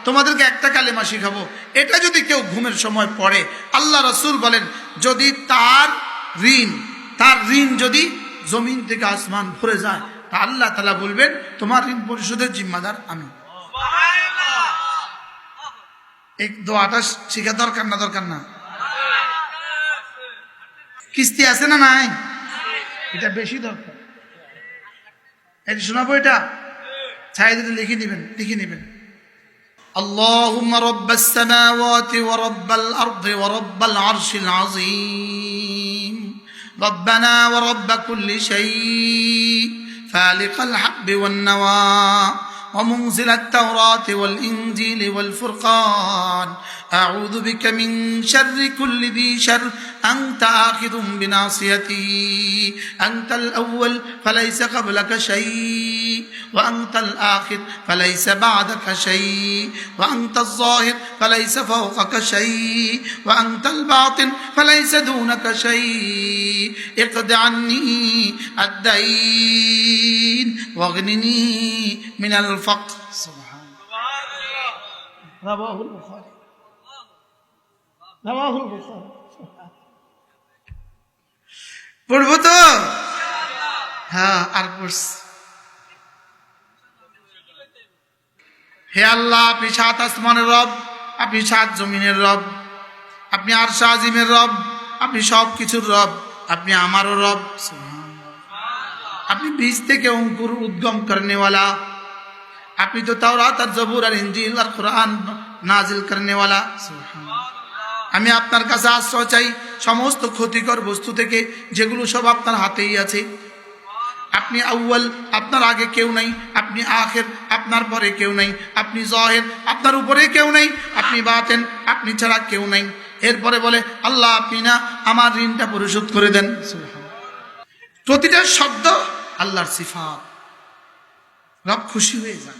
তোমাদেরকে একটা কালেমা শিখাবো, এটা যদি কেউ ঘুমের সময় পড়ে, আল্লাহ রাসূল বলেন যদি তার ঋণ যদি জমিন থেকে আসমান ভরে যায়, তা আল্লাহ তাআলা বলবেন তোমার ঋণ পরিশোধের জিম্মাদার আমি। এক দোয়াটা শিখা দরকার না? কিস্তি আছে না নাই? এটা বেশি দরকার। এটা শোনাবো, এটা ছাই দিতে লিখে নিবেন। اللهم رب السماوات ورب الأرض ورب العرش العظيم ربنا ورب كل شيء فالق الحب والنوى ومنزل التوراة والإنجيل والفرقان أعوذ بك من شر كل ذي شر أنت آخذ بناصيتي أنت الأول فليس قبلك شيء وأنت الآخر فليس بعدك شيء وأنت الظاهر فليس فوقك شيء وأنت الباطن فليس دونك شيء اقض عني الدين واغنني من الفقر سبحان الله رواه البخاري পড়বো তো? হ্যাঁ, আর পড়ছি। হে আল্লাহ, আপনি সাত আসমানের রব, আপনি সাত জমিনের রব, আপনি আরশ আজিমের রব, আপনি সব কিছুর রব, আপনি আমারও রব। আপনি বীজ থেকে অঙ্কুর উদ্গম করনেওয়ালা, আপনি তো তাওরাত আর জবুর আর ইনজিল আর কোরআন নাজিল করনেওয়ালা। আমি আপনার কাছে আশ্রয় চাই সমস্ত ক্ষতিকর বস্তু থেকে, যেগুলো সব আপনার হাতেই আছে। আপনি আউয়াল, আপনার আগে কেউ নাই, আপনি আখির, আপনার পরে কেউ নাই, আপনি জাহির, আপনার উপরে কেউ নাই, আপনি বাতিন, আপনি ছাড়া কেউ নাই। এরপরে বলে আল্লাহ আপনি না আমার ঋণটা পরিশোধ করে দেন। প্রতিটা শব্দ আল্লাহর সিফাত, রব খুশি হয়ে যান।